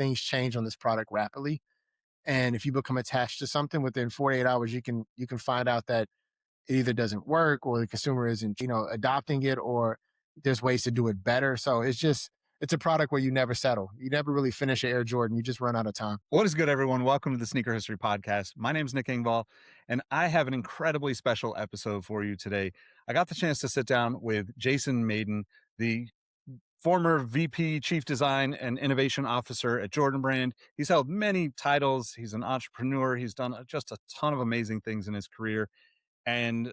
things change on this product rapidly. And if you become attached to something within 48 hours, you can find out that it either doesn't work or the consumer isn't, adopting it, or there's ways to do it better. So it's a product where you never settle. You never really finish an Air Jordan. You just run out of time. What is good, everyone? Welcome to the Sneaker History Podcast. My name is Nick Engvall, and I have an incredibly special episode for you today. I got the chance to sit down with Jason Mayden, the former VP, Chief Design and Innovation Officer at Jordan Brand. He's held many titles. He's an entrepreneur. He's done just a ton of amazing things in his career. And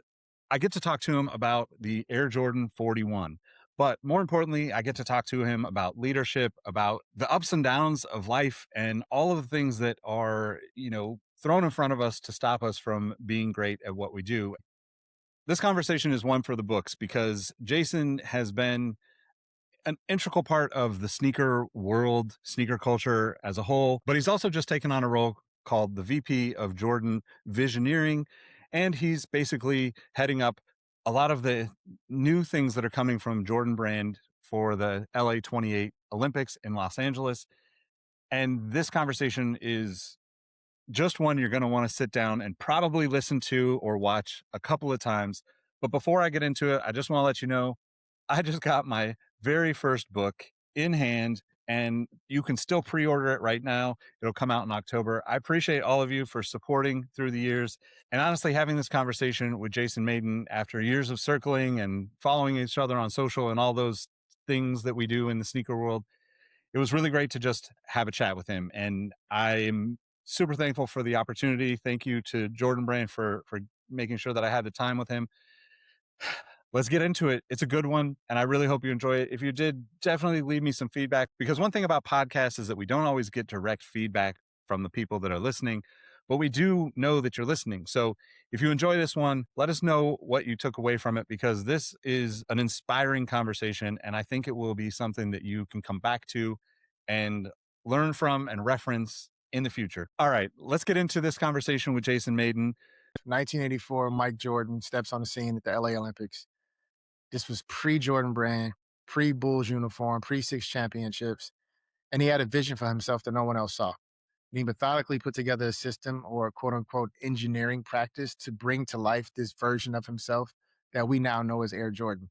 I get to talk to him about the Air Jordan 41. But more importantly, I get to talk to him about leadership, about the ups and downs of life, and all of the things that are, thrown in front of us to stop us from being great at what we do. This conversation is one for the books because Jason has been an integral part of the sneaker world, sneaker culture as a whole, but he's also just taken on a role called the VP of Jordan Visioneering. And he's basically heading up a lot of the new things that are coming from Jordan Brand for the LA 28 Olympics in Los Angeles. And this conversation is just one you're going to want to sit down and probably listen to or watch a couple of times. But before I get into it, I just want to let you know, I just got my very first book in hand, and you can still pre-order it right now. It'll come out in October. I appreciate all of you for supporting through the years. And honestly, having this conversation with Jason Mayden after years of circling and following each other on social and all those things that we do in the sneaker world, it was really great to just have a chat with him. And I'm super thankful for the opportunity. Thank you to Jordan Brand for making sure that I had the time with him. Let's get into it. It's a good one, and I really hope you enjoy it. If you did, definitely leave me some feedback, because one thing about podcasts is that we don't always get direct feedback from the people that are listening, but we do know that you're listening. So if you enjoy this one, let us know what you took away from it, because this is an inspiring conversation, and I think it will be something that you can come back to and learn from and reference in the future. All right, let's get into this conversation with Jason Mayden. 1984, Mike Jordan steps on the scene at the LA Olympics. This was pre-Jordan Brand, pre-Bulls uniform, pre-six championships. And he had a vision for himself that no one else saw. And he methodically put together a system, or quote unquote engineering practice, to bring to life this version of himself that we now know as Air Jordan.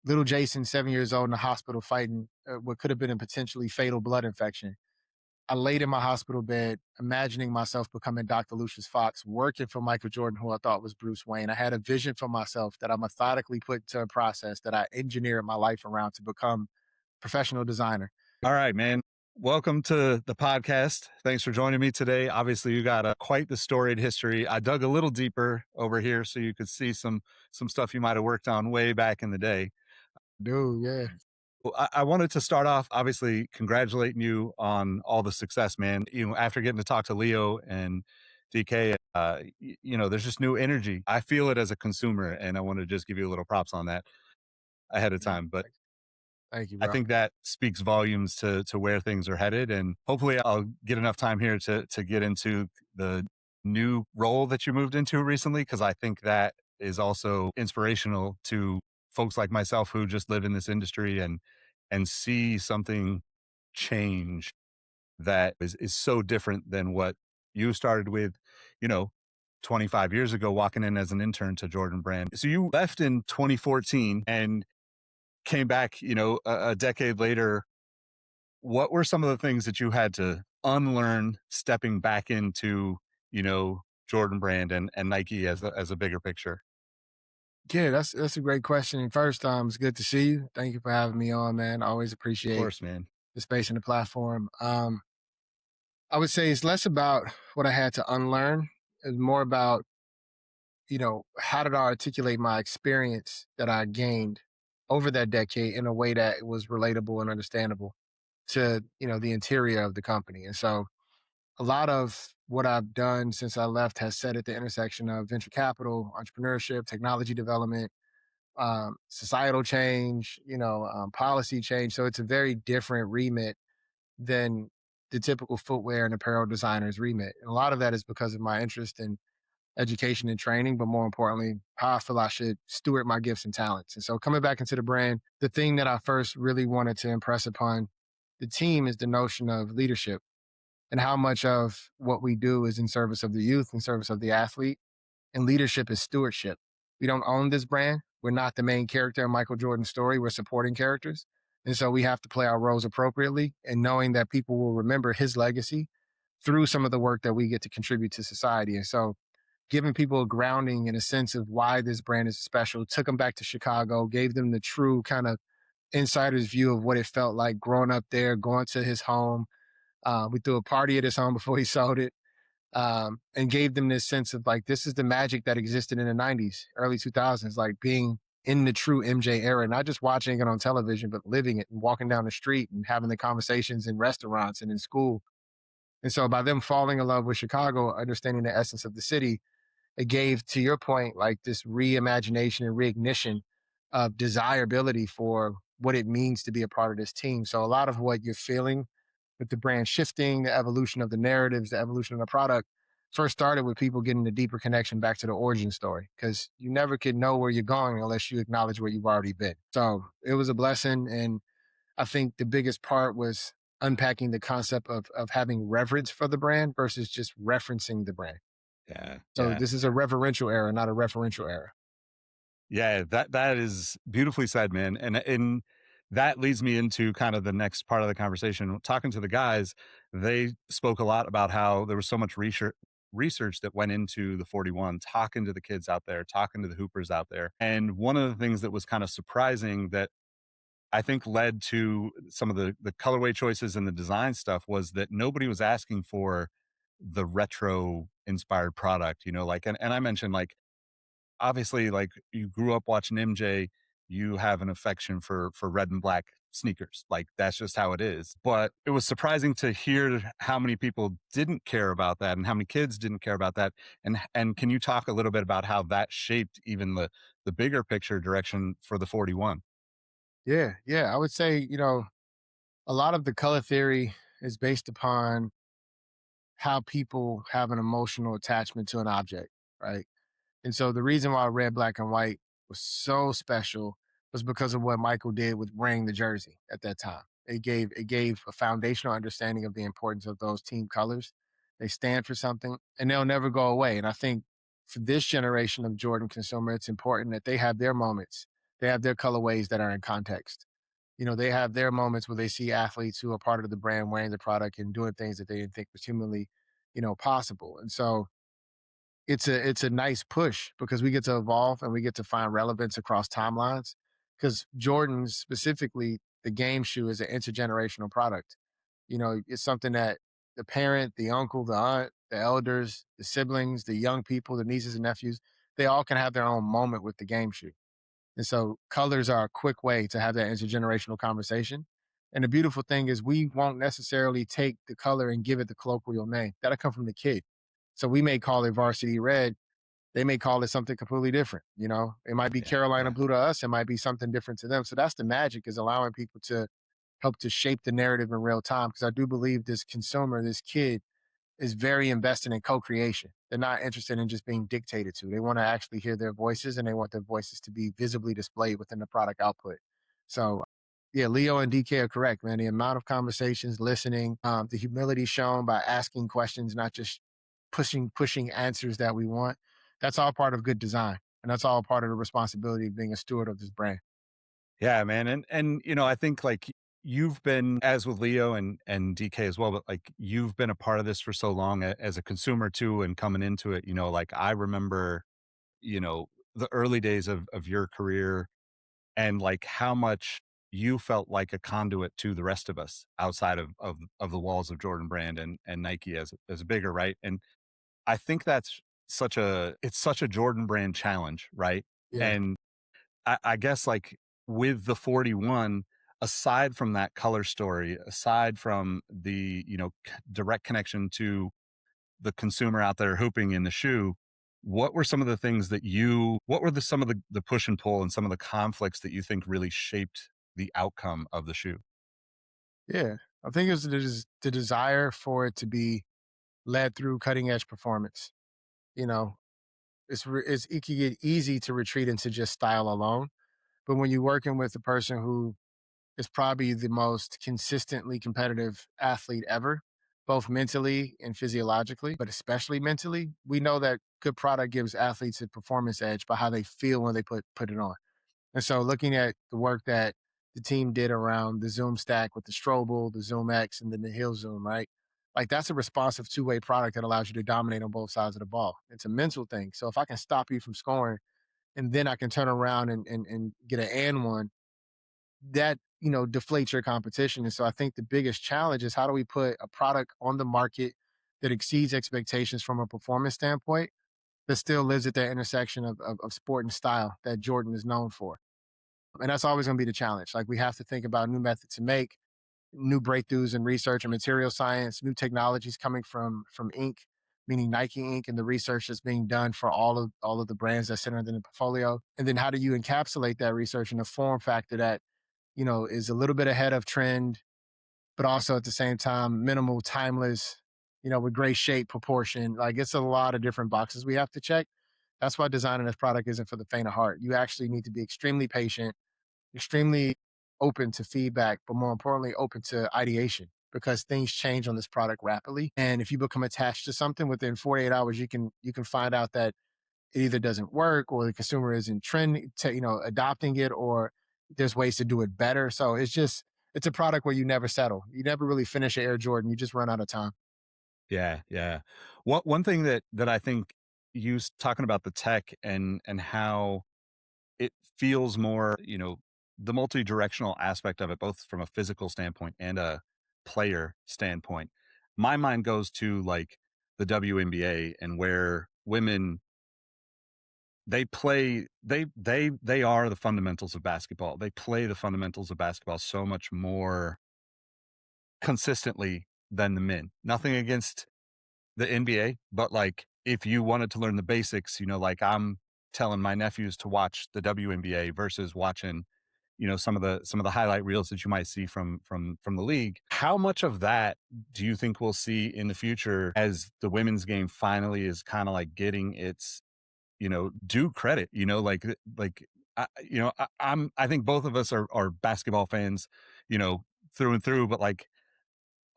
Little Jason, 7 years old, in the hospital fighting what could have been a potentially fatal blood infection. I laid in my hospital bed, imagining myself becoming Dr. Lucius Fox, working for Michael Jordan, who I thought was Bruce Wayne. I had a vision for myself that I methodically put to a process that I engineered my life around to become a professional designer. All right, man. Welcome to the podcast. Thanks for joining me today. Obviously, you got quite the storied history. I dug a little deeper over here so you could see some stuff you might have worked on way back in the day. Dude, yeah. Well, I wanted to start off, obviously, congratulating you on all the success, man. After getting to talk to Leo and DK, there's just new energy. I feel it as a consumer, and I want to just give you a little props on that ahead of time. But Thank you, I bro. think that speaks volumes to where things are headed. And hopefully I'll get enough time here to get into the new role that you moved into recently, because I think that is also inspirational to folks like myself who just live in this industry and see something change that is so different than what you started with, 25 years ago, walking in as an intern to Jordan Brand. So you left in 2014 and came back, a decade later. What were some of the things that you had to unlearn stepping back into, Jordan Brand and Nike as a bigger picture? Yeah, that's a great question. First, it's good to see you. Thank you for having me on, man. I always Of appreciate course, man. the space and the platform. I would say it's less about what I had to unlearn. It's more about, how did I articulate my experience that I gained over that decade in a way that was relatable and understandable to, the interior of the company. And so a lot of what I've done since I left has sat at the intersection of venture capital, entrepreneurship, technology development, societal change, policy change. So it's a very different remit than the typical footwear and apparel designer's remit. And a lot of that is because of my interest in education and training, but more importantly, how I feel I should steward my gifts and talents. And so coming back into the brand, the thing that I first really wanted to impress upon the team is the notion of leadership and how much of what we do is in service of the youth, in service of the athlete. And leadership is stewardship. We don't own this brand. We're not the main character in Michael Jordan's story. We're supporting characters. And so we have to play our roles appropriately and knowing that people will remember his legacy through some of the work that we get to contribute to society. And so giving people a grounding and a sense of why this brand is special, took them back to Chicago, gave them the true kind of insider's view of what it felt like growing up there, going to his home. We threw a party at his home before he sold it, and gave them this sense of like, this is the magic that existed in the 90s, early 2000s, like being in the true MJ era, not just watching it on television, but living it and walking down the street and having the conversations in restaurants and in school. And so by them falling in love with Chicago, understanding the essence of the city, it gave, to your point, like this reimagination and reignition of desirability for what it means to be a part of this team. So a lot of what you're feeling with the brand shifting, the evolution of the narratives, the evolution of the product, first started with people getting a deeper connection back to the origin story. Because you never could know where you're going unless you acknowledge where you've already been. So it was a blessing. And I think the biggest part was unpacking the concept of having reverence for the brand versus just referencing the brand. Yeah, So yeah. this is a reverential era, not a referential era. Yeah, that is beautifully said, man. And that leads me into kind of the next part of the conversation. Talking to the guys, they spoke a lot about how there was so much research that went into the 41, talking to the kids out there, talking to the hoopers out there. And one of the things that was kind of surprising that I think led to some of the colorway choices and the design stuff was that nobody was asking for the retro inspired product, like and I mentioned like obviously like you grew up watching MJ, you have an affection for red and black sneakers. Like that's just how it is. But it was surprising to hear how many people didn't care about that and how many kids didn't care about that. And can you talk a little bit about how that shaped even the bigger picture direction for the 41? Yeah, yeah. I would say, a lot of the color theory is based upon how people have an emotional attachment to an object, right? And so the reason why red, black, and white was so special was because of what Michael did with wearing the jersey at that time. It gave a foundational understanding of the importance of those team colors. They stand for something and they'll never go away. And I think for this generation of Jordan consumer, it's important that they have their moments. They have their colorways that are in context. They have their moments where they see athletes who are part of the brand wearing the product and doing things that they didn't think was humanly, possible. And so it's a nice push because we get to evolve and we get to find relevance across timelines. Because Jordan specifically, the game shoe is an intergenerational product. It's something that the parent, the uncle, the aunt, the elders, the siblings, the young people, the nieces and nephews, they all can have their own moment with the game shoe. And so colors are a quick way to have that intergenerational conversation. And the beautiful thing is we won't necessarily take the color and give it the colloquial name. That'll come from the kid. So we may call it varsity red. They may call it something completely different. It might be Yeah, Carolina yeah. blue to us. It might be something different to them. So that's the magic, is allowing people to help to shape the narrative in real time. Because I do believe this consumer, this kid, is very invested in co-creation. They're not interested in just being dictated to. They want to actually hear their voices and they want their voices to be visibly displayed within the product output. So yeah, Leo and DK are correct, man. The amount of conversations, listening, the humility shown by asking questions, not just pushing answers that we want. That's all part of good design. And that's all part of the responsibility of being a steward of this brand. Yeah, man. And I think like you've been as with Leo and DK as well, but like you've been a part of this for so long as a consumer too and coming into it, like I remember, you know, the early days of your career and like how much you felt like a conduit to the rest of us outside of the walls of Jordan Brand and Nike as bigger, right? And I think that's such a Jordan Brand challenge, right? Yeah. And I guess like with the 41, aside from that color story, aside from the, direct connection to the consumer out there hooping in the shoe, what were some of the push and pull and some of the conflicts that you think really shaped the outcome of the shoe? Yeah. I think it's the desire for it to be led through cutting edge performance. You know, it can get easy to retreat into just style alone. But when you're working with a person who is probably the most consistently competitive athlete ever, both mentally and physiologically, but especially mentally. We know that good product gives athletes a performance edge by how they feel when they put it on. And so looking at the work that the team did around the Zoom stack with the Strobel, the Zoom X, and then the Hill Zoom, right? Like that's a responsive two-way product that allows you to dominate on both sides of the ball. It's a mental thing. So if I can stop you from scoring and then I can turn around and get an and one, that deflates your competition. And so I think the biggest challenge is how do we put a product on the market that exceeds expectations from a performance standpoint, that still lives at that intersection of sport and style that Jordan is known for. And that's always going to be the challenge. Like we have to think about new methods to make, new breakthroughs in research and material science, new technologies coming from ink, meaning Nike ink, and the research that's being done for all of the brands that sit under the portfolio. And then how do you encapsulate that research in a form factor that is a little bit ahead of trend, but also at the same time minimal, timeless, with great shape, proportion. Like it's a lot of different boxes we have to check. That's why designing this product isn't for the faint of heart. You actually need to be extremely patient, extremely open to feedback, but more importantly, open to ideation because things change on this product rapidly. And if you become attached to something within 48 hours, you can find out that it either doesn't work or the consumer isn't adopting it, or there's ways to do it better. So it's a product where you never settle. You never really finish an Air Jordan. You just run out of time. Yeah, yeah. One thing that I think talking about the tech and how it feels more, the multi-directional aspect of it, both from a physical standpoint and a player standpoint. My mind goes to like the WNBA and where women they are the fundamentals of basketball. They play the fundamentals of basketball so much more consistently than the men. Nothing against the NBA, but like if you wanted to learn the basics, like I'm telling my nephews to watch the WNBA versus watching, some of the highlight reels that you might see from the league. How much of that do you think we'll see in the future as the women's game finally is kind of like getting its, due credit, I think both of us are basketball fans, through and through, but like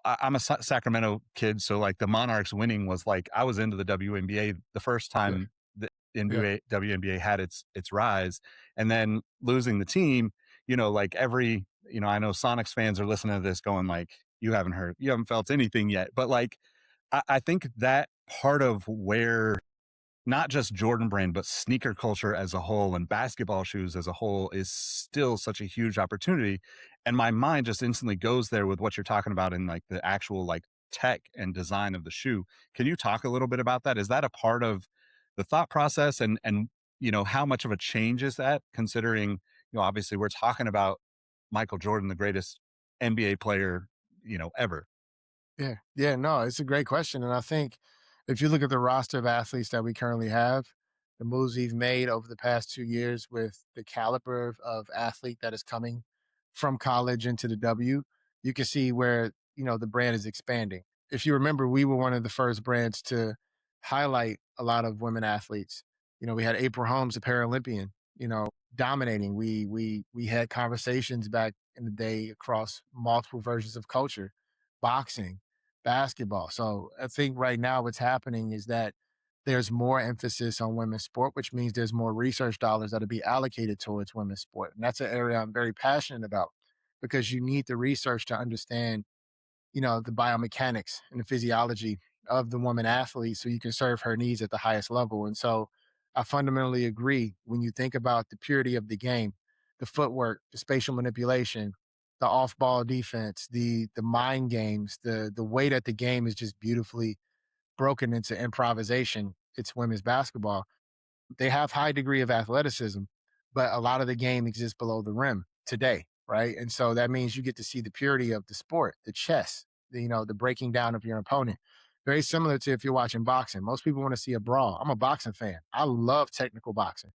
I'm a Sacramento kid, so like the Monarchs winning was like I was into the WNBA the first Yeah, time the yeah, NBA WNBA had its rise, and then losing the team, like I know Sonics fans are listening to this going like you haven't felt anything yet, but like I think that part of where not just Jordan brand, but sneaker culture as a whole and basketball shoes as a whole is still such a huge opportunity. And my mind just instantly goes there with what you're talking about in like the actual like tech and design of the shoe. Can you talk a little bit about that? Is that a part of the thought process and how much of a change is that considering, obviously we're talking about Michael Jordan, the greatest NBA player, ever. yeah, yeah. No, it's a great question, and I think if you look at the roster of athletes that we currently have, the moves we've made over the past 2 years with the caliber of athlete that is coming from college into the W, you can see where the brand is expanding. If you remember, we were one of the first brands to highlight a lot of women athletes. We had April Holmes, a Paralympian, dominating. We had conversations back in the day across multiple versions of culture, boxing, basketball. So I think right now what's happening is that there's more emphasis on women's sport, which means there's more research dollars that'll be allocated towards women's sport. And that's an area I'm very passionate about because you need the research to understand, the biomechanics and the physiology of the woman athlete so you can serve her needs at the highest level. And so I fundamentally agree when you think about the purity of the game, the footwork, the spatial manipulation, the off-ball defense, the mind games, the way that the game is just beautifully broken into improvisation. It's women's basketball. They have high degree of athleticism, but a lot of the game exists below the rim today, right? And so that means you get to see the purity of the sport, the chess, the breaking down of your opponent. Very similar to if you're watching boxing. Most people want to see a brawl. I'm a boxing fan. I love technical boxing.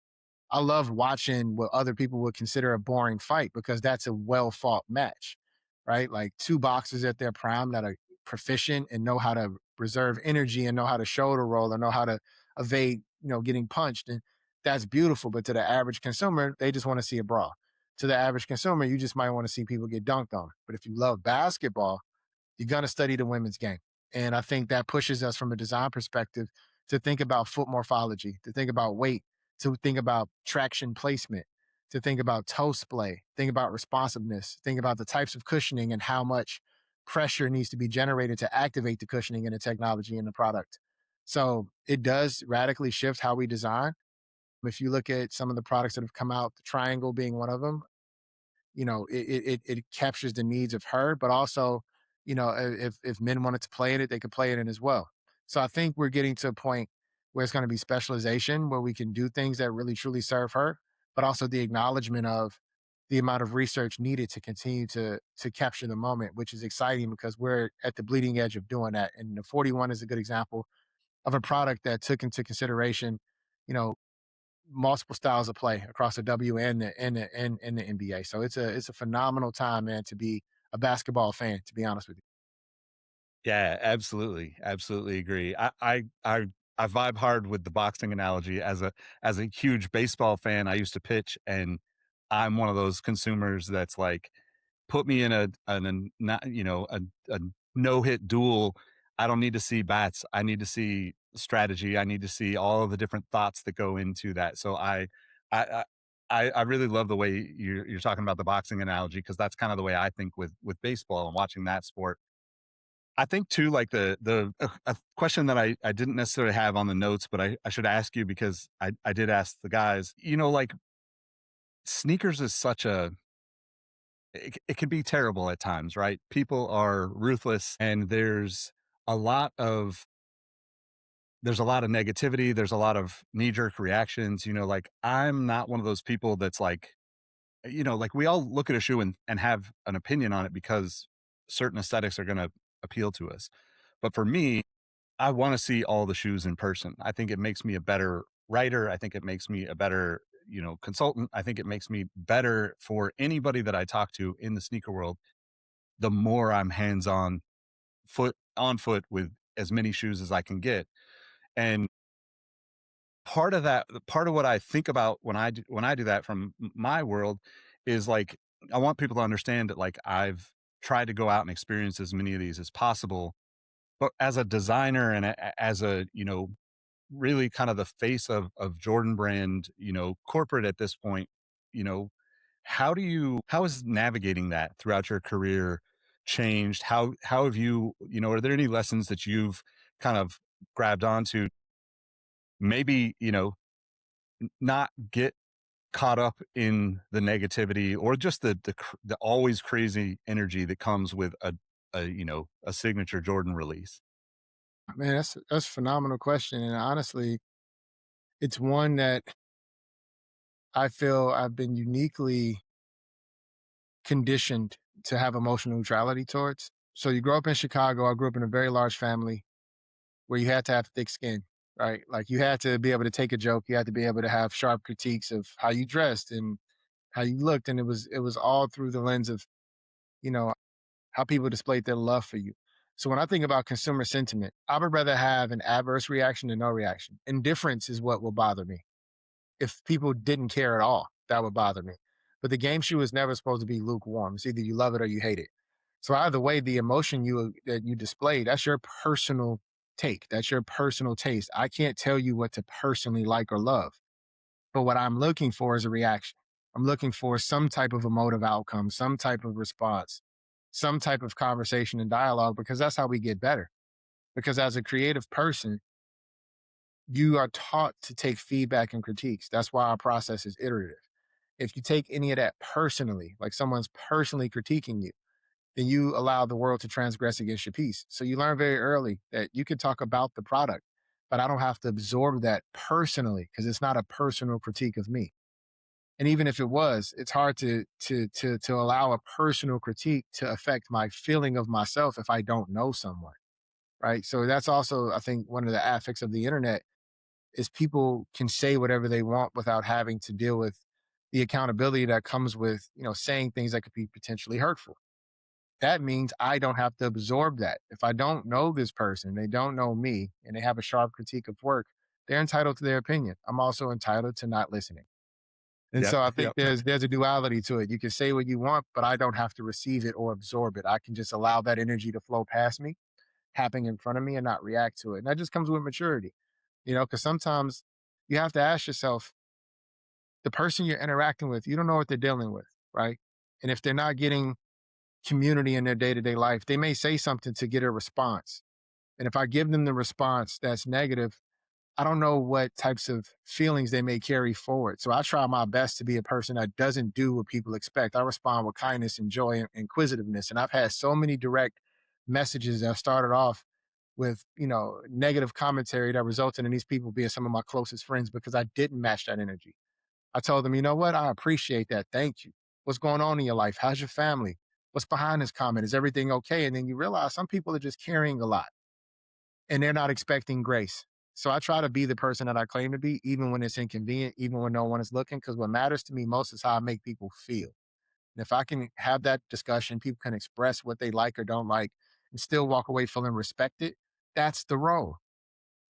I love watching what other people would consider a boring fight because that's a well fought match, right? Like two boxers at their prime that are proficient and know how to reserve energy and know how to shoulder roll and know how to evade, getting punched. And that's beautiful. But to the average consumer, they just want to see a brawl. To the average consumer, you just might want to see people get dunked on. But if you love basketball, you're going to study the women's game. And I think that pushes us from a design perspective to think about foot morphology, to think about weight, to think about traction placement, to think about toe splay, think about responsiveness, think about the types of cushioning and how much pressure needs to be generated to activate the cushioning and the technology in the product. So it does radically shift how we design. If you look at some of the products that have come out, the triangle being one of them, it captures the needs of her, but also, if men wanted to play in it, they could play it in as well. So I think we're getting to a point where it's going to be specialization, where we can do things that really truly serve her, but also the acknowledgement of the amount of research needed to continue to capture the moment, which is exciting because we're at the bleeding edge of doing that. And the 41 is a good example of a product that took into consideration, you know, multiple styles of play across the W and the NBA. So it's a phenomenal time, man, to be a basketball fan. To be honest with you. Yeah, absolutely, absolutely agree. I vibe hard with the boxing analogy as a huge baseball fan. I used to pitch, and I'm one of those consumers that's like, put me in a not a no hit duel. I don't need to see bats. I need to see strategy. I need to see all of the different thoughts that go into that. So I I really love the way you're talking about the boxing analogy, because that's kind of the way I think with baseball and watching that sport. I think too, like the a question that I didn't necessarily have on the notes, but I should ask you because I did ask the guys. Like sneakers is such a it can be terrible at times, right? People are ruthless, and a lot of there's a lot of negativity. There's a lot of knee jerk reactions. Like I'm not one of those people that's like, like we all look at a shoe and have an opinion on it because certain aesthetics are going to appeal to us. But for me, I want to see all the shoes in person. I think it makes me a better writer. I think it makes me a better, consultant. I think it makes me better for anybody that I talk to in the sneaker world. The more I'm hands on foot with as many shoes as I can get. And part of what I think about when I do that from my world is like, I want people to understand that like I've tried to go out and experience as many of these as possible. But as a designer and as a, really kind of the face of Jordan brand, corporate at this point, you know, how is navigating that throughout your career changed? How have are there any lessons that you've kind of grabbed onto? Maybe, not get caught up in the negativity or just the always crazy energy that comes with a signature Jordan release. Man, that's a phenomenal question, and honestly, it's one that I feel I've been uniquely conditioned to have emotional neutrality towards. So you grow up in Chicago. I grew up in a very large family where you had to have thick skin, right? Like you had to be able to take a joke. You had to be able to have sharp critiques of how you dressed and how you looked, and it was all through the lens of you know how people displayed their love for you. So when I think about consumer sentiment, I would rather have an adverse reaction than no reaction. Indifference is what will bother me. If people didn't care at all, that would bother me. But the game shoe is never supposed to be lukewarm. It's either you love it or you hate it. So either way, the emotion that you display, that's your personal take. That's your personal taste. I can't tell you what to personally like or love. But what I'm looking for is a reaction. I'm looking for some type of emotive outcome, some type of response, some type of conversation and dialogue, because that's how we get better. Because as a creative person, you are taught to take feedback and critiques. That's why our process is iterative. If you take any of that personally, like someone's personally critiquing you, then you allow the world to transgress against your peace. So you learn very early that you can talk about the product, but I don't have to absorb that personally because it's not a personal critique of me. And even if it was, it's hard to allow a personal critique to affect my feeling of myself if I don't know someone. Right. So that's also, I think, one of the affects of the internet is people can say whatever they want without having to deal with the accountability that comes with, saying things that could be potentially hurtful. That means I don't have to absorb that. If I don't know this person, they don't know me, and they have a sharp critique of work, they're entitled to their opinion. I'm also entitled to not listening. And Yep. so I think Yep. there's a duality to it. You can say what you want, but I don't have to receive it or absorb it. I can just allow that energy to flow past me, happening in front of me, and not react to it. And that just comes with maturity, because sometimes you have to ask yourself, the person you're interacting with, you don't know what they're dealing with, right? And if they're not getting community in their day to day life, they may say something to get a response. And if I give them the response that's negative, I don't know what types of feelings they may carry forward. So I try my best to be a person that doesn't do what people expect. I respond with kindness and joy and inquisitiveness. And I've had so many direct messages that started off with, negative commentary that resulted in these people being some of my closest friends because I didn't match that energy. I told them, you know what? I appreciate that. Thank you. What's going on in your life? How's your family? What's behind this comment? Is everything okay? And then you realize some people are just carrying a lot and they're not expecting grace. So I try to be the person that I claim to be, even when it's inconvenient, even when no one is looking, because what matters to me most is how I make people feel. And if I can have that discussion, people can express what they like or don't like and still walk away feeling respected. That's the role.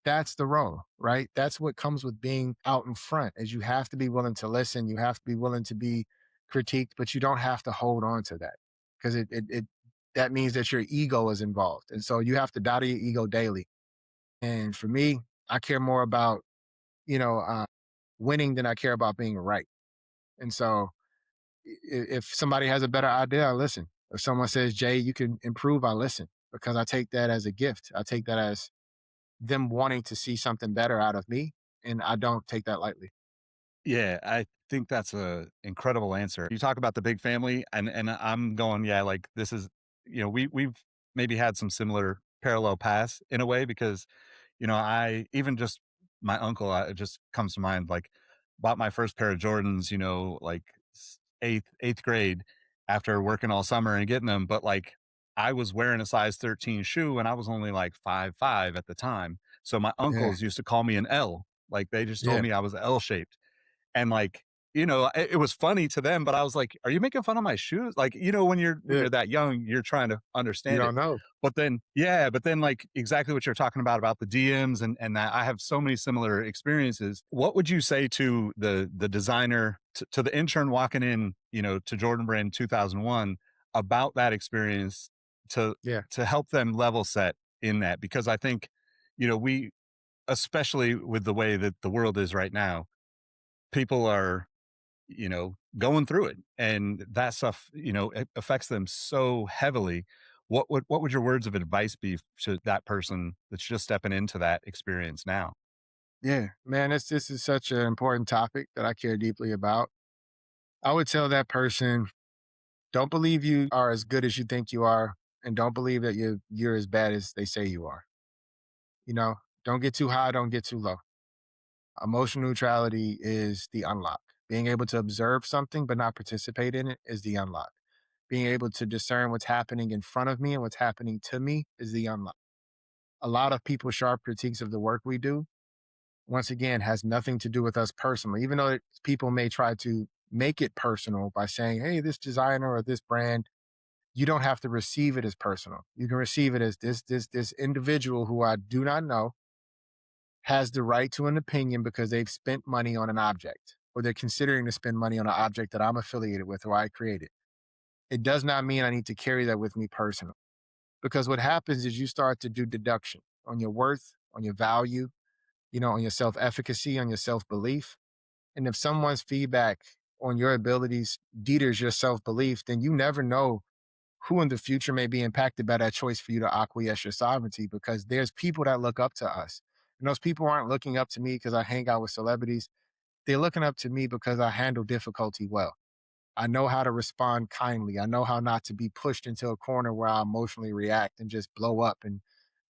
That's the role, right? That's what comes with being out in front is you have to be willing to listen. You have to be willing to be critiqued, but you don't have to hold on to that because it that means that your ego is involved. And so you have to die to your ego daily. And for me, I care more about, you know, uh, winning than I care about being right. And so if somebody has a better idea, I listen. If someone says, Jay, you can improve, I listen because I take that as a gift. I take that as them wanting to see something better out of me. And I don't take that lightly. Yeah, I think that's a incredible answer. You talk about the big family and I'm going, yeah, like this is, we've maybe had some similar parallel paths in a way because, I even just my uncle, it just comes to mind, like bought my first pair of Jordans, like eighth grade after working all summer and getting them. But like I was wearing a size 13 shoe and I was only like 5'5" at the time. So my Yeah. uncles used to call me an L. Like they just told Yeah. me I was L shaped. And like, it was funny to them, but I was like, "Are you making fun of my shoes?" Like, when Yeah. you're that young, you're trying to You understand it. don't know. But then, yeah, but then like exactly what you're talking about the DMs and that I have so many similar experiences. What would you say to the designer to the intern walking in, to Jordan Brand 2001 about that experience to Yeah. to help them level set in that? Because I think, we especially with the way that the world is right now, people are, going through it and that stuff, it affects them so heavily. What would your words of advice be to that person that's just stepping into that experience now? Yeah. Man, this is such an important topic that I care deeply about. I would tell that person, don't believe you are as good as you think you are, and don't believe that you're as bad as they say you are. You know, don't get too high, don't get too low. Emotional neutrality is the unlock. Being able to observe something but not participate in it is the unlock. Being able to discern what's happening in front of me and what's happening to me is the unlock. A lot of people's sharp critiques of the work we do, once again, has nothing to do with us personally, even though people may try to make it personal by saying, hey, this designer or this brand, you don't have to receive it as personal. You can receive it as this individual who I do not know has the right to an opinion because they've spent money on an object or they're considering to spend money on an object that I'm affiliated with or I created. It does not mean I need to carry that with me personally. Because what happens is you start to do deduction on your worth, on your value, on your self efficacy, on your self belief. And if someone's feedback on your abilities deters your self belief, then you never know who in the future may be impacted by that choice for you to acquiesce your sovereignty because there's people that look up to us. And those people aren't looking up to me because I hang out with celebrities. They're looking up to me because I handle difficulty well. I know how to respond kindly. I know how not to be pushed into a corner where I emotionally react and just blow up and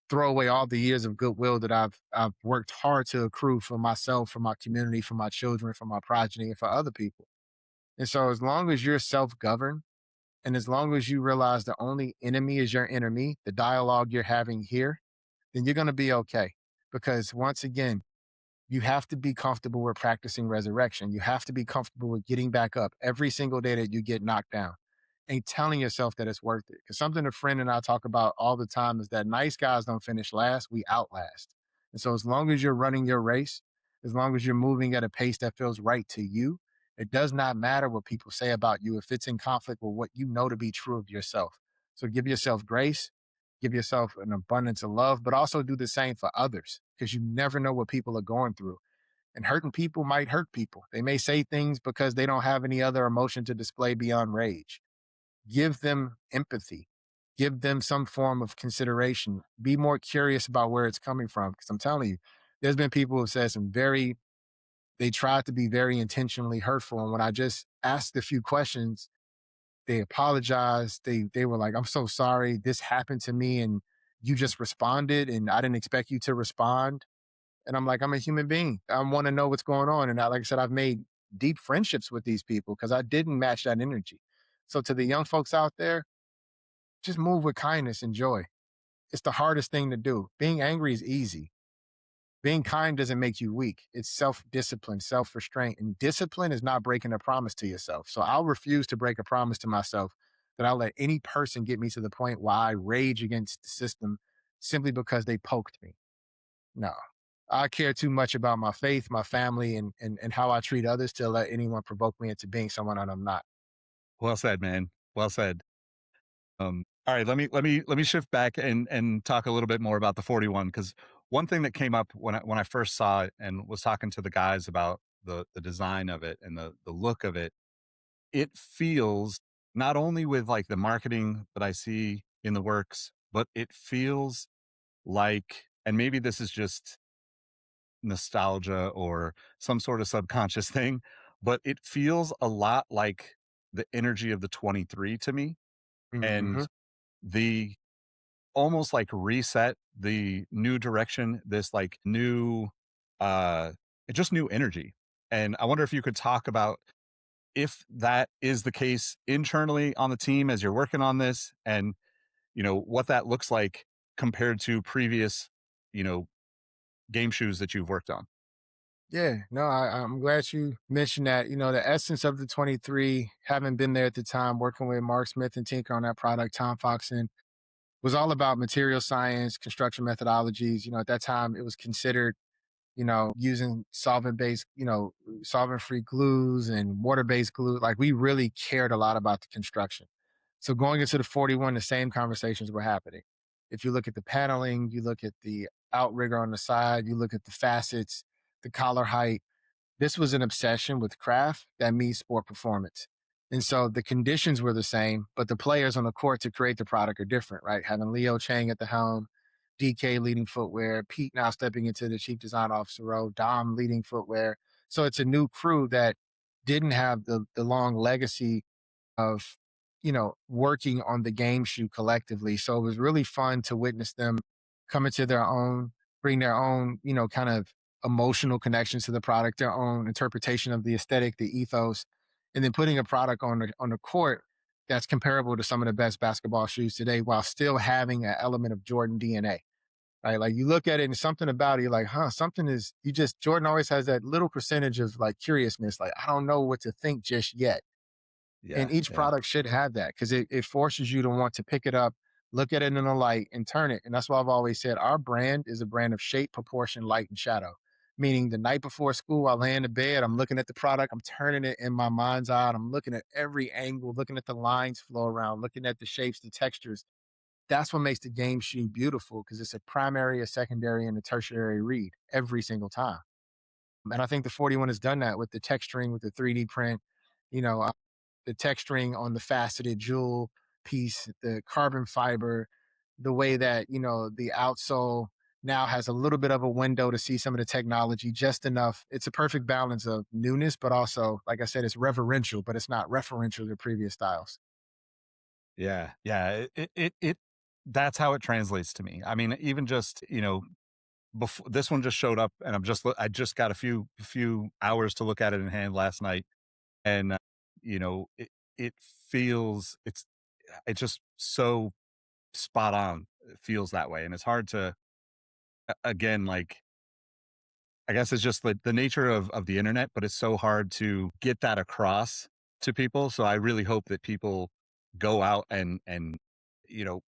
throw away all the years of goodwill that I've worked hard to accrue for myself, for my community, for my children, for my progeny, and for other people. And so as long as you're self-governed and as long as you realize the only enemy is your enemy, the dialogue you're having here, then you're gonna be okay. Because once again, you have to be comfortable with practicing resurrection. You have to be comfortable with getting back up every single day that you get knocked down and telling yourself that it's worth it. Because something a friend and I talk about all the time is that nice guys don't finish last, we outlast. And so, as long as you're running your race, as long as you're moving at a pace that feels right to you, It does not matter what people say about you if it's in conflict with what you know to be true of yourself. So give yourself grace, give yourself an abundance of love, but also do the same for others because you never know what people are going through. And hurting people might hurt people. They may say things because they don't have any other emotion to display beyond rage. Give them empathy, give them some form of consideration. Be more curious about where it's coming from. Because I'm telling you, there's been people who said some very, they tried to be very intentionally hurtful. And when I just asked a few questions, they apologized. They were like, I'm so sorry. This happened to me. And you just responded. And I didn't expect you to respond. And I'm like, I'm a human being. I want to know what's going on. And like I said, I've made deep friendships with these people because I didn't match that energy. So to the young folks out there, just move with kindness and joy. It's the hardest thing to do. Being angry is easy. Being kind doesn't make you weak. It's self discipline, self restraint. And discipline is not breaking a promise to yourself. So I'll refuse to break a promise to myself that I'll let any person get me to the point where I rage against the system simply because they poked me. No. I care too much about my faith, my family, and how I treat others to let anyone provoke me into being someone that I'm not. Well said, man. Well said. All right, let me shift back and talk a little bit more about the 41 because one thing that came up when I first saw it and was talking to the guys about the design of it and the look of it, it feels not only with like the marketing that I see in the works, but it feels like, and maybe this is just nostalgia or some sort of subconscious thing, but it feels a lot like the energy of the 23 to me. Hmm. And the almost like reset the new direction, this like new, uh, just new energy. And I wonder if you could talk about if that is the case internally on the team as you're working on this and, what that looks like compared to previous, you know, game shoes that you've worked on. Yeah, no, I'm glad you mentioned that. The essence of the 23, having been there at the time, working with Mark Smith and Tinker on that product, Tom Foxen, was all about material science, construction methodologies. At that time, it was considered using solvent-based, solvent-free glues and water-based glue. Like we really cared a lot about the construction. So going into the 41, the same conversations were happening. If you look at the paneling, you look at the outrigger on the side, you look at the facets, the collar height, this was an obsession with craft that meets sport performance. And so the conditions were the same, but the players on the court to create the product are different, right? Having Leo Chang at the helm, DK leading footwear, Pete now stepping into the chief design officer role, Dom leading footwear. So it's a new crew that didn't have the long legacy of working on the game shoe collectively. So it was really fun to witness them come into their own, bring their own kind of emotional connections to the product, their own interpretation of the aesthetic, the ethos, and then putting a product on the court that's comparable to some of the best basketball shoes today while still having an element of Jordan DNA. Right. Like you look at it and something about it, you're like, something is you just Jordan always has that little percentage of like curiousness, like I don't know what to think just yet. And Yeah. each Yeah. product should have that because it forces you to want to pick it up, look at it in the light, and turn it. And that's why I've always said our brand is a brand of shape, proportion, light, and shadow. Meaning the night before school, I lay in the bed, I'm looking at the product, I'm turning it in my mind's eye, I'm looking at every angle, looking at the lines flow around, looking at the shapes, the textures. That's what makes the game shoe beautiful because it's a primary, a secondary, and a tertiary read every single time. And I think the 41 has done that with the texturing, with the 3D print, you know, uh, the texturing on the faceted jewel piece, the carbon fiber, the way that, the outsole now has a little bit of a window to see some of the technology, just enough. It's a perfect balance of newness, but also, like I said, it's reverential, but it's not referential to previous styles. Yeah. Yeah. That's how it translates to me. I mean, even just, before this one just showed up and I just got a few hours to look at it in hand last night. And, it feels, it's just so spot on. It feels that way. And it's hard to, again, like, I guess it's just the nature of the internet, but it's so hard to get that across to people. So I really hope that people go out and, you know,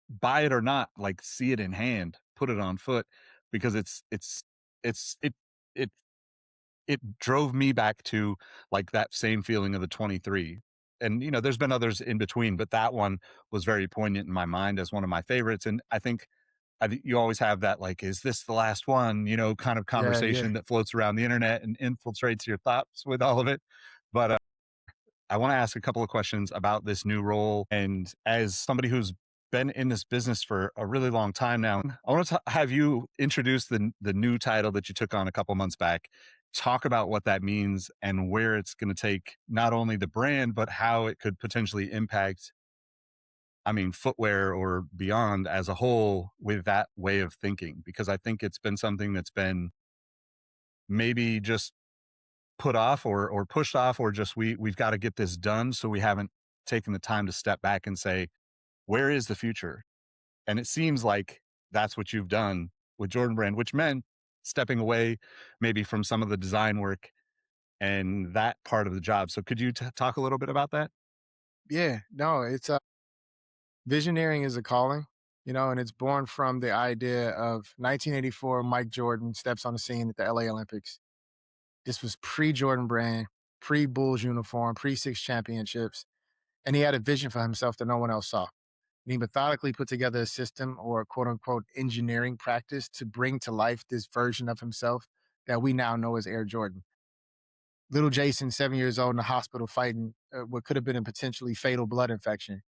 buy it or not, like see it in hand, put it on foot because it's, it it drove me back to like that same feeling of the 23. And there's been others in between, but that one was very poignant in my mind as one of my favorites. And I think you always have that, like, is this the last one, kind of Yeah, yeah. conversation that floats around the internet and infiltrates your thoughts with all of it. But I want to ask a couple of questions about this new role. And as somebody who's been in this business for a really long time now, I want to have you introduce the new title that you took on a couple months back. Talk about what that means and where it's going to take not only the brand, but how it could potentially impact, I mean, footwear or beyond as a whole with that way of thinking. Because I think it's been something that's been maybe just put off or pushed off, or just we've got to get this done, so we haven't taken the time to step back and say, where is the future? And it seems like that's what you've done with Jordan Brand, which meant stepping away maybe from some of the design work and that part of the job. So could you talk a little bit about that? Yeah, no, it's visioneering is a calling, and it's born from the idea of 1984. Mike Jordan steps on the scene at the LA Olympics. This was pre Jordan Brand, pre Bulls uniform, pre six championships. And he had a vision for himself that no one else saw. And he methodically put together a system or quote unquote engineering practice to bring to life this version of himself that we now know as Air Jordan. Little Jason, 7 years old, in the hospital fighting what could have been a potentially fatal blood infection.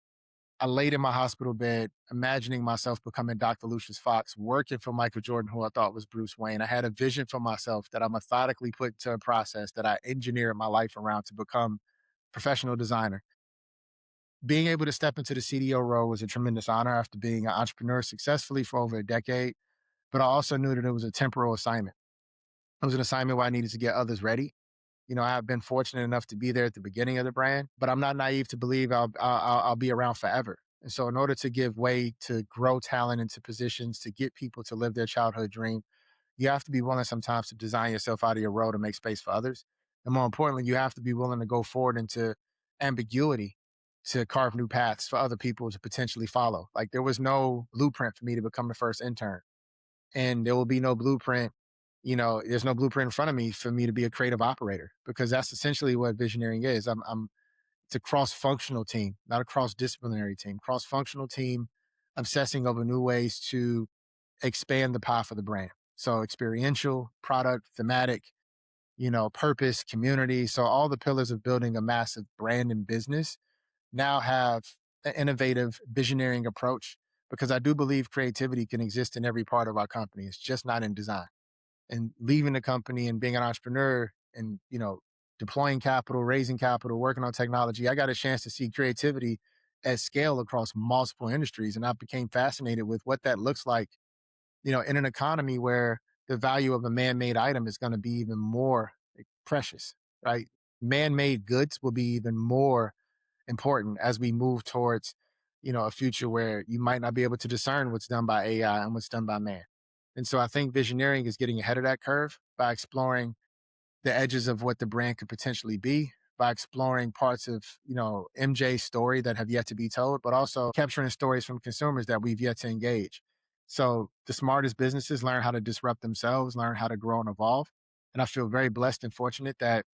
I laid in my hospital bed, imagining myself becoming Dr. Lucius Fox, working for Michael Jordan, who I thought was Bruce Wayne. I had a vision for myself that I methodically put into a process that I engineered my life around to become professional designer. Being able to step into the CDO role was a tremendous honor after being an entrepreneur successfully for over a decade. But I also knew that it was a temporal assignment. It was an assignment where I needed to get others ready. I have been fortunate enough to be there at the beginning of the brand, but I'm not naive to believe I'll be around forever. And so, in order to give way to grow talent into positions to get people to live their childhood dream, you have to be willing sometimes to design yourself out of your role to make space for others. And more importantly, you have to be willing to go forward into ambiguity to carve new paths for other people to potentially follow. Like there was no blueprint for me to become the first intern, and there will be no blueprint. There's no blueprint in front of me for me to be a creative operator because that's essentially what visioneering is. It's a cross-functional team, not a cross-disciplinary team. Cross-functional team obsessing over new ways to expand the path of the brand. So experiential, product, thematic, purpose, community. So all the pillars of building a massive brand and business now have an innovative visioneering approach because I do believe creativity can exist in every part of our company. It's just not in design. And leaving the company and being an entrepreneur and, deploying capital, raising capital, working on technology, I got a chance to see creativity at scale across multiple industries. And I became fascinated with what that looks like, in an economy where the value of a man-made item is going to be even more precious, right? Man-made goods will be even more important as we move towards, a future where you might not be able to discern what's done by AI and what's done by man. And so I think visioneering is getting ahead of that curve by exploring the edges of what the brand could potentially be, by exploring parts of, MJ's story that have yet to be told, but also capturing stories from consumers that we've yet to engage. So the smartest businesses learn how to disrupt themselves, learn how to grow and evolve. And I feel very blessed and fortunate that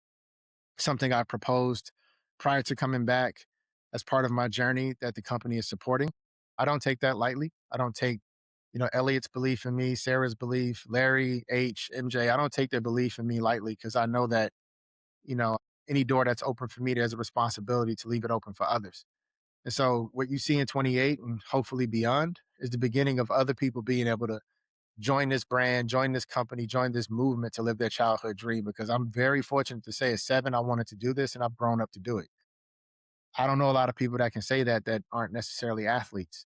something I proposed prior to coming back as part of my journey that the company is supporting. I don't take that lightly. I don't take, Elliot's belief in me, Sarah's belief, Larry, H, MJ. I don't take their belief in me lightly because I know that, you know, any door that's open for me, there's a responsibility to leave it open for others. And so what you see in 28 and hopefully beyond is the beginning of other people being able to join this brand, join this company, join this movement to live their childhood dream. Because I'm very fortunate to say at 7, I wanted to do this and I've grown up to do it. I don't know a lot of people that can say that aren't necessarily athletes.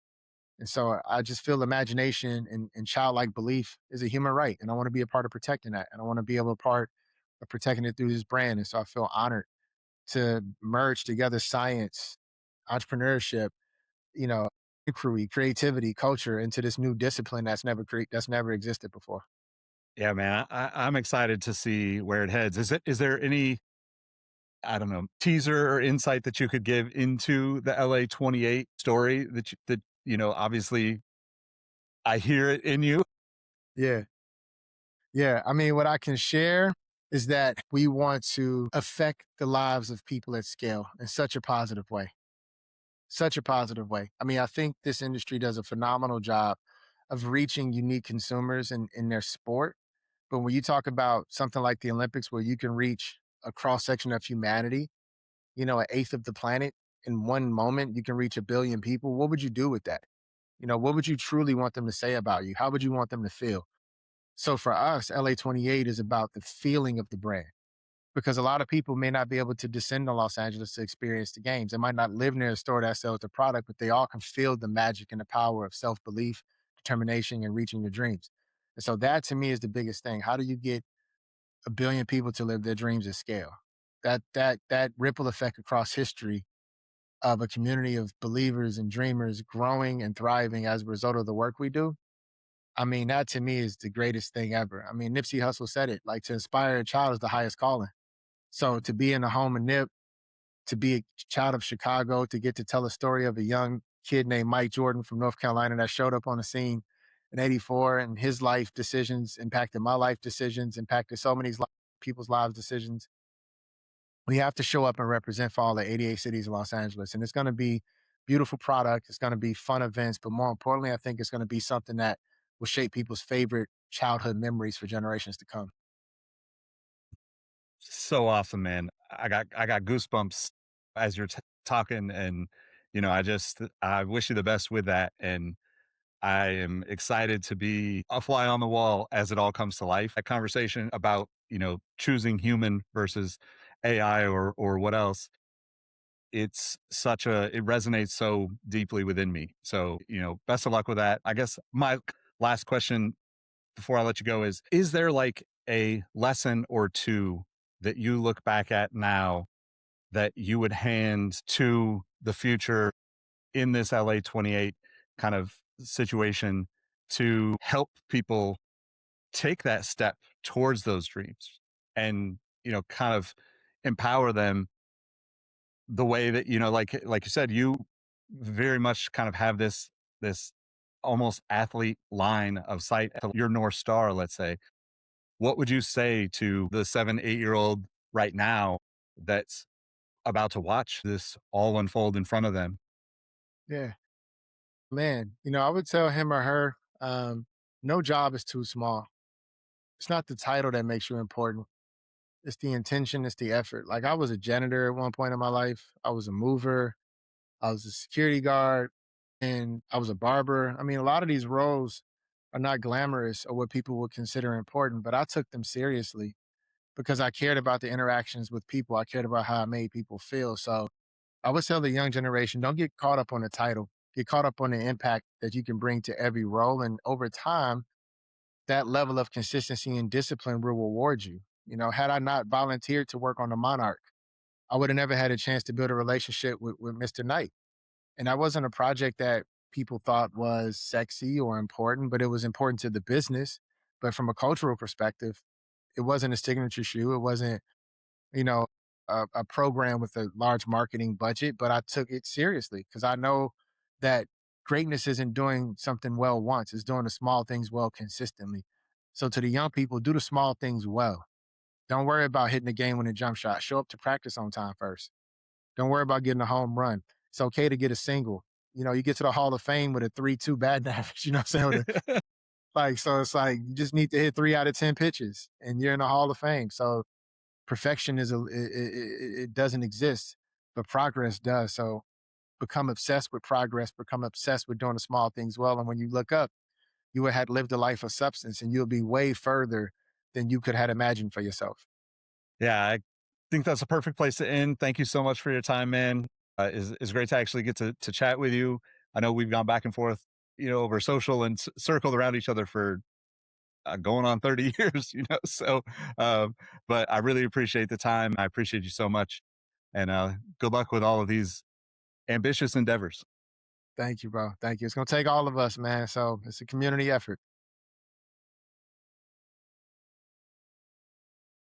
And so I just feel imagination and childlike belief is a human right. And I want to be a part of protecting that. And I want to be able to part of protecting it through this brand. And so I feel honored to merge together science, entrepreneurship, inquiry, creativity, culture into this new discipline that's never existed before. Yeah, man, I'm excited to see where it heads. Is there any, I don't know, teaser or insight that you could give into the LA 28 story obviously I hear it in you. Yeah. Yeah. I mean, what I can share is that we want to affect the lives of people at scale in such a positive way. Such a positive way. I mean, I think this industry does a phenomenal job of reaching unique consumers in their sport. But when you talk about something like the Olympics, where you can reach a cross section of humanity, an eighth of the planet in one moment, you can reach a billion people. What would you do with that? What would you truly want them to say about you? How would you want them to feel? So for us, LA 28 is about the feeling of the brand because a lot of people may not be able to descend to Los Angeles to experience the games. They might not live near a store that sells the product, but they all can feel the magic and the power of self belief, determination, and reaching your dreams. And so that to me is the biggest thing. How do you get a billion people to live their dreams at scale? That ripple effect across history of a community of believers and dreamers growing and thriving as a result of the work we do. I mean, that to me is the greatest thing ever. I mean, Nipsey Hussle said it, like to inspire a child is the highest calling. So to be in the home of Nip, to be a child of Chicago, to get to tell a story of a young kid named Mike Jordan from North Carolina that showed up on the scene in '84, and his life decisions impacted my life decisions, impacted so many people's lives decisions. We have to show up and represent for all the 88 cities of Los Angeles. And it's going to be beautiful product. It's going to be fun events. But more importantly, I think it's going to be something that will shape people's favorite childhood memories for generations to come. So awesome, man. I got goosebumps as you're talking, and I wish you the best with that. And I am excited to be a fly on the wall as it all comes to life. A conversation about, choosing human versus AI or what else. It resonates so deeply within me. So, best of luck with that. I guess my last question before I let you go is there like a lesson or two that you look back at now that you would hand to the future in this LA 28 kind of situation to help people take that step towards those dreams and, kind of empower them the way that, like you said, you very much kind of have this almost athlete line of sight, your North Star, let's say. What would you say to the 7, 8-year-old right now that's about to watch this all unfold in front of them? Yeah, man. I would tell him or her, no job is too small. It's not the title that makes you important. It's the intention, it's the effort. Like I was a janitor at one point in my life. I was a mover. I was a security guard and I was a barber. I mean, a lot of these roles are not glamorous or what people would consider important, but I took them seriously because I cared about the interactions with people. I cared about how I made people feel. So I would tell the young generation, don't get caught up on the title. Get caught up on the impact that you can bring to every role. And over time, that level of consistency and discipline will reward you. Had I not volunteered to work on the Monarch, I would have never had a chance to build a relationship with Mr. Knight. And that wasn't a project that people thought was sexy or important, but it was important to the business. But from a cultural perspective, it wasn't a signature shoe. It wasn't, you know, a program with a large marketing budget, but I took it seriously because I know that greatness isn't doing something well once, it's doing the small things well consistently. So to the young people, do the small things well. Don't worry about hitting the game winning jump shot. Show up to practice on time first. Don't worry about getting a home run. It's okay to get a single. You get to the Hall of Fame with a 3.2 batting average, you know what I'm saying? Like, so it's like you just need to hit 3 out of 10 pitches and you're in the Hall of Fame. So perfection it doesn't exist, but progress does. So become obsessed with progress, become obsessed with doing the small things well. And when you look up, you would have lived a life of substance and you'll be way further than you could have imagined for yourself. Yeah, I think that's a perfect place to end. Thank you so much for your time, man. It's great to actually get to chat with you. I know we've gone back and forth, over social and circled around each other for going on 30 years, So, but I really appreciate the time. I appreciate you so much, and good luck with all of these ambitious endeavors. Thank you, bro. Thank you. It's going to take all of us, man. So it's a community effort.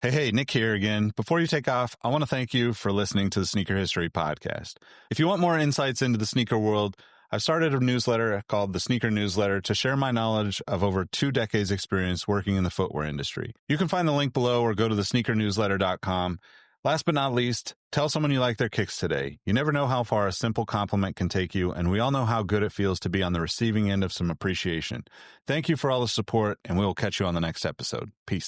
Hey, Nick here again. Before you take off, I want to thank you for listening to the Sneaker History Podcast. If you want more insights into the sneaker world, I've started a newsletter called the Sneaker Newsletter to share my knowledge of over 2 decades experience working in the footwear industry. You can find the link below or go to thesneakernewsletter.com. Last but not least, tell someone you like their kicks today. You never know how far a simple compliment can take you, and we all know how good it feels to be on the receiving end of some appreciation. Thank you for all the support, and we will catch you on the next episode. Peace.